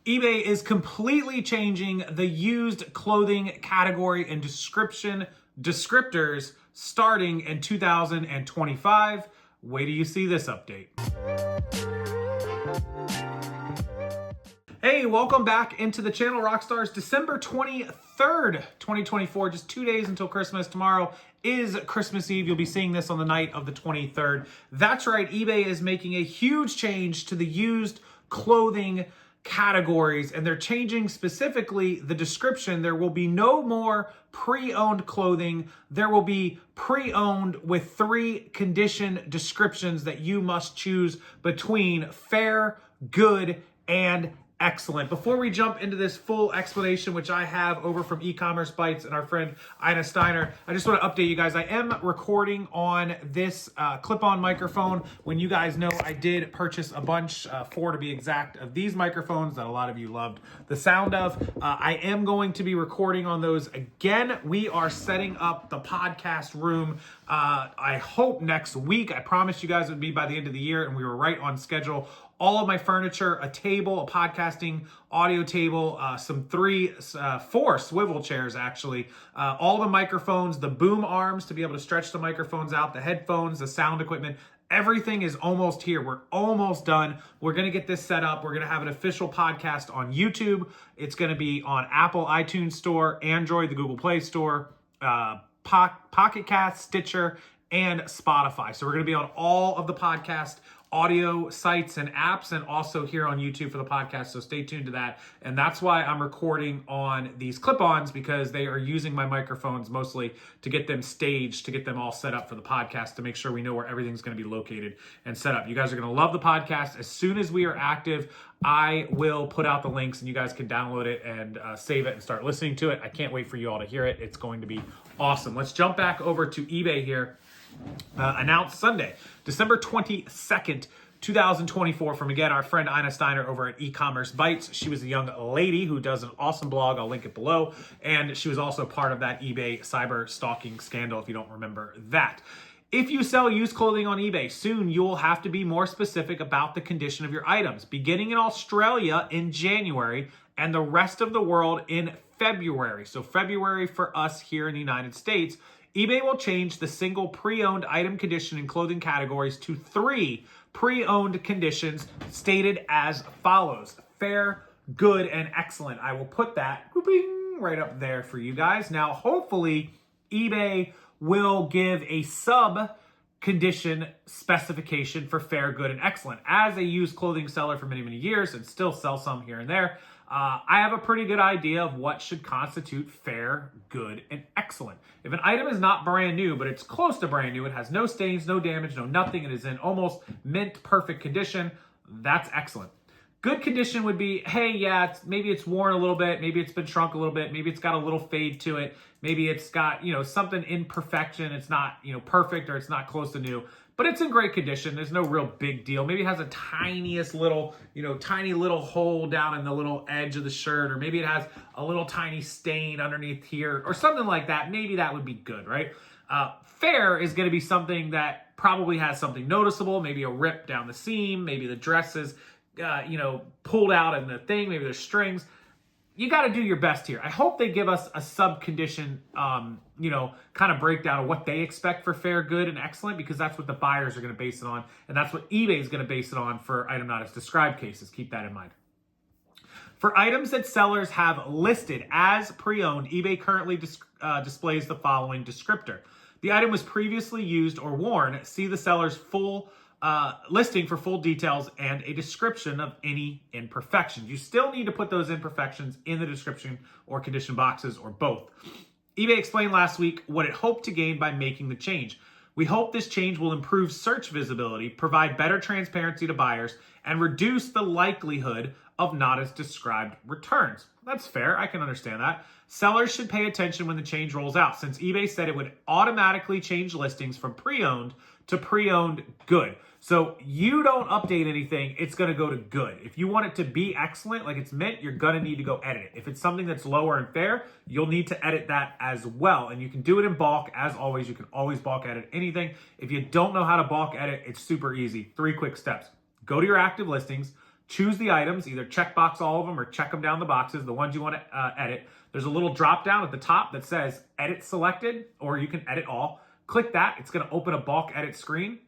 eBay is completely changing the used clothing category and descriptors starting in 2025. Wait till you see this update. Hey, welcome back into the channel, Rockstars. December 23rd, 2024, just 2 days until Christmas. Tomorrow is Christmas Eve. You'll be seeing this on the night of the 23rd. That's right, eBay is making a huge change to the used clothing categories, and they're changing specifically the description. There will be no more pre-owned clothing. There will be pre-owned with 3 condition descriptions that you must choose between fair, good, and excellent. Before we jump into this full explanation, which I have over from EcommerceBytes and our friend Ina Steiner, I just want to update you guys. I am recording on this clip-on microphone. When you guys know, I did purchase a bunch, 4 to be exact, of these microphones that a lot of you loved the sound of. I am going to be recording on those again. We are setting up the podcast room, I hope next week. I promised you guys it would be by the end of the year, and we were right on schedule. All of my furniture, a table, a podcasting audio table, some 4 swivel chairs actually, all the microphones, the boom arms to be able to stretch the microphones out, the headphones, the sound equipment, everything is almost here. We're almost done. We're going to get this set up. We're going to have an official podcast on YouTube. It's going to be on Apple iTunes Store, Android, the Google Play Store, Pocket Cast, Stitcher, and Spotify. So we're going to be on all of the podcast audio sites and apps, and also here on YouTube for the podcast, so stay tuned to that. And that's why I'm recording on these clip-ons, because they are using my microphones mostly to get them staged, to get them all set up for the podcast, to make sure we know where everything's going to be located and set up. You guys are going to love the podcast. As soon as we are active, I will put out the links and you guys can download it and save it and start listening to it. I can't wait for you all to hear it. It's going to be awesome. Let's jump back over to eBay here. Announced Sunday, December 22nd, 2024, from, again, our friend Ina Steiner over at EcommerceBytes. She was a young lady who does an awesome blog. I'll link it below. And she was also part of that eBay cyber stalking scandal, if you don't remember that. If you sell used clothing on eBay, soon you will have to be more specific about the condition of your items. Beginning in Australia in January and the rest of the world in February. So February for us here in the United States, eBay will change the single pre-owned item condition in clothing categories to 3 pre-owned conditions stated as follows: fair, good, and excellent. I will put that right up there for you guys. Now, hopefully, eBay will give a sub-condition specification for fair, good, and excellent. As a used clothing seller for many, many years, and still sell some here and there, I have a pretty good idea of what should constitute fair, good, and excellent. If an item is not brand new, but it's close to brand new, it has no stains, no damage, no nothing, it is in almost mint perfect condition, that's excellent. Good condition would be, hey, yeah, maybe it's worn a little bit, maybe it's been shrunk a little bit, maybe it's got a little fade to it, maybe it's got, something imperfection, it's not, perfect, or it's not close to new, but it's in great condition. There's no real big deal. Maybe it has a tiniest little, tiny little hole down in the little edge of the shirt, or maybe it has a little tiny stain underneath here, or something like that. Maybe that would be good, right? Fair is going to be something that probably has something noticeable, maybe a rip down the seam, maybe the dress is, pulled out in the thing, maybe there's strings. You got to do your best here. I hope they give us a sub-condition, kind of breakdown of what they expect for fair, good, and excellent, because that's what the buyers are going to base it on, and that's what eBay is going to base it on for item not as described cases. Keep that in mind. For items that sellers have listed as pre-owned, eBay currently displays the following descriptor. The item was previously used or worn. See the seller's full listing for full details and a description of any imperfections. You still need to put those imperfections in the description or condition boxes, or both. eBay explained last week what it hoped to gain by making the change. We hope this change will improve search visibility, provide better transparency to buyers, and reduce the likelihood of not as described returns. That's fair. I can understand that. Sellers should pay attention when the change rolls out, since eBay said it would automatically change listings from pre-owned to pre-owned good. So you don't update anything, it's going to go to good. If you want it to be excellent, like it's mint, you're going to need to go edit it. If it's something that's lower and fair, you'll need to edit that as well. And you can do it in bulk. As always, you can always bulk edit anything. If you don't know how to bulk edit, it's super easy. 3 quick steps. Go to your active listings, choose the items, either checkbox all of them or check them down the boxes, the ones you want to edit. There's a little drop down at the top that says edit selected, or you can edit all. Click that. It's going to open a bulk edit screen.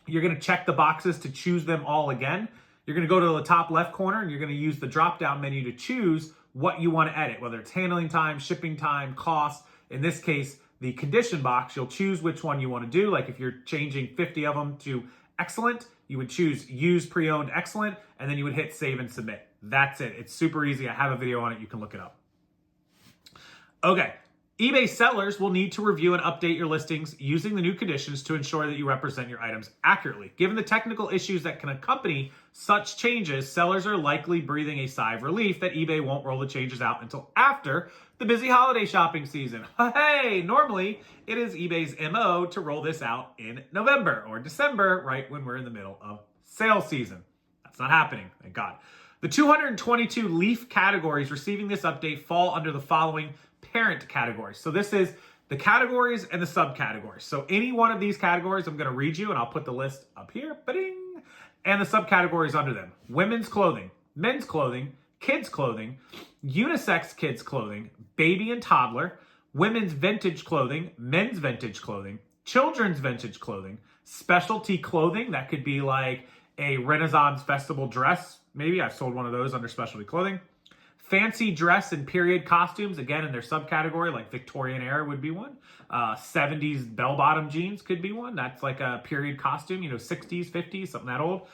You're going to check the boxes to choose them all again. You're going to go to the top left corner and you're going to use the drop down menu to choose what you want to edit, whether it's handling time, shipping time, cost. In this case, the condition box, you'll choose which one you want to do. Like if you're changing 50 of them to excellent, you would choose use pre-owned excellent, and then you would hit save and submit. That's it. It's super easy. I have a video on it. You can look it up. Okay. eBay sellers will need to review and update your listings using the new conditions to ensure that you represent your items accurately. Given the technical issues that can accompany such changes, sellers are likely breathing a sigh of relief that eBay won't roll the changes out until after the busy holiday shopping season. Hey, normally it is eBay's MO to roll this out in November or December, right when we're in the middle of sales season. That's not happening, thank God. The 222 Leaf categories receiving this update fall under the following parent categories. So this is the categories and the subcategories. So any one of these categories, I'm going to read you and I'll put the list up here, ba-ding, and the subcategories under them. Women's clothing, men's clothing, kids clothing, unisex kids clothing, baby and toddler, women's vintage clothing, men's vintage clothing, children's vintage clothing, specialty clothing. That could be like a Renaissance festival dress. Maybe I've sold one of those under specialty clothing. Fancy dress and period costumes, again, in their subcategory, like Victorian era would be one. 70s bell-bottom jeans could be one. That's like a period costume, 60s, 50s, something that old.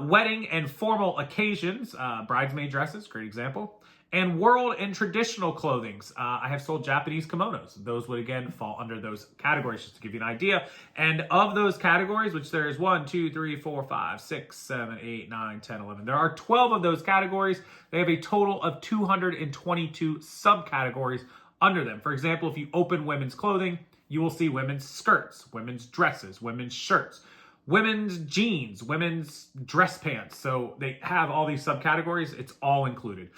Wedding and formal occasions, bridesmaid dresses, great example. And world and traditional clothings. I have sold Japanese kimonos. Those would, again, fall under those categories, just to give you an idea. And of those categories, which there's 1, 2, 3, 4, 5, 6, 7, 8, 9, 10, 11. There are 12 of those categories. They have a total of 222 subcategories under them. For example, if you open women's clothing, you will see women's skirts, women's dresses, women's shirts, women's jeans, women's dress pants. So they have all these subcategories. It's all included.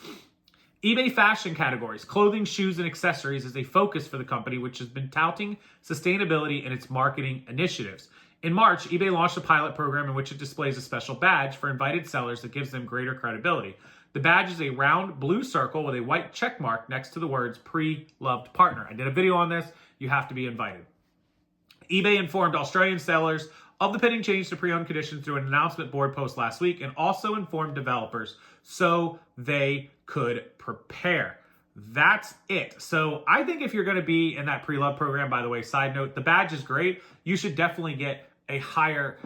eBay fashion categories, clothing, shoes, and accessories is a focus for the company, which has been touting sustainability in its marketing initiatives. In March, eBay launched a pilot program in which it displays a special badge for invited sellers that gives them greater credibility. The badge is a round blue circle with a white check mark next to the words pre-loved partner. I did a video on this. You have to be invited. eBay informed Australian sellers of the pending change to pre-owned conditions through an announcement board post last week, and also informed developers so they could prepare. That's it. So I think if you're going to be in that pre-love program, by the way, side note, the badge is great. You should definitely get a higher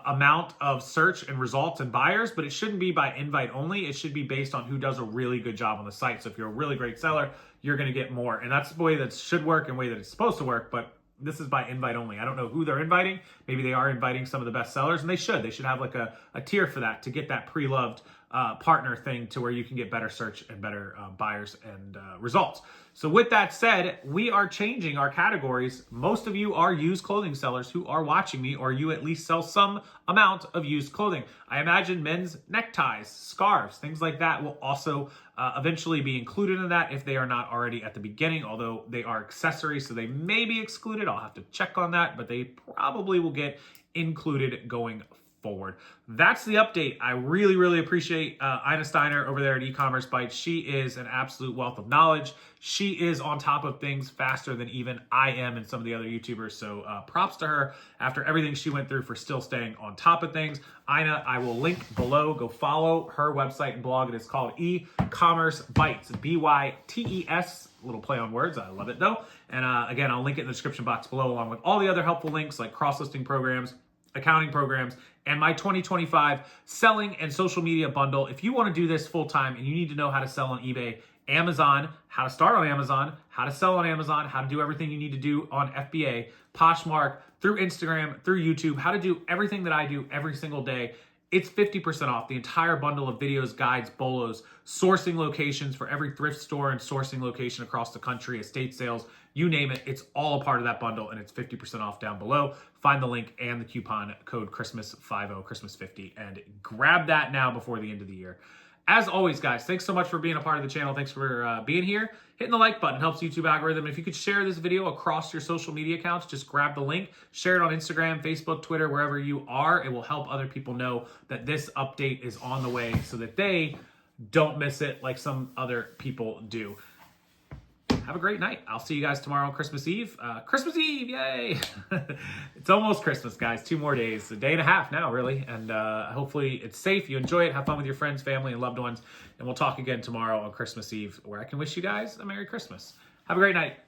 amount of search and results and buyers, but it shouldn't be by invite only. It should be based on who does a really good job on the site. So if you're a really great seller, you're going to get more. And that's the way that should work and the way that it's supposed to work. But this is by invite only. I don't know who they're inviting. Maybe they are inviting some of the best sellers, and they should. They should have like a tier for that to get that pre-loved partner thing to where you can get better search and better buyers and results. So with that said, we are changing our categories. Most of you are used clothing sellers who are watching me, or you at least sell some amount of used clothing. I imagine men's neckties, scarves, things like that will also eventually be included in that if they are not already at the beginning, although they are accessories, so they may be excluded. I'll have to check on that, but they probably will get included going forward. That's the update. I really, really appreciate Ina Steiner over there at E-Commerce Bytes. She is an absolute wealth of knowledge. She is on top of things faster than even I am and some of the other YouTubers. So props to her after everything she went through for still staying on top of things. Ina, I will link below. Go follow her website and blog. It is called EcommerceBytes, B-Y-T-E-S. Little play on words. I love it though. And again, I'll link it in the description box below along with all the other helpful links like cross-listing programs, accounting programs, and my 2025 selling and social media bundle. If you want to do this full time and you need to know how to sell on eBay, Amazon, how to start on Amazon, how to sell on Amazon, how to do everything you need to do on FBA, Poshmark, through Instagram, through YouTube, how to do everything that I do every single day, it's 50% off. The entire bundle of videos, guides, bolos, sourcing locations for every thrift store and sourcing location across the country, estate sales, you name it, it's all a part of that bundle, and it's 50% off down below. Find the link and the coupon code Christmas50, Christmas50, and grab that now before the end of the year. As always, guys, thanks so much for being a part of the channel. Thanks for being here. Hitting the like button helps YouTube algorithm. If you could share this video across your social media accounts, just grab the link, share it on Instagram, Facebook, Twitter, wherever you are. It will help other people know that this update is on the way so that they don't miss it like some other people do. Have a great night. I'll see you guys tomorrow on Christmas Eve. Christmas Eve, yay! It's almost Christmas, guys. 2 more days. A day and a half now, really. And hopefully it's safe. You enjoy it. Have fun with your friends, family, and loved ones. And we'll talk again tomorrow on Christmas Eve, where I can wish you guys a Merry Christmas. Have a great night.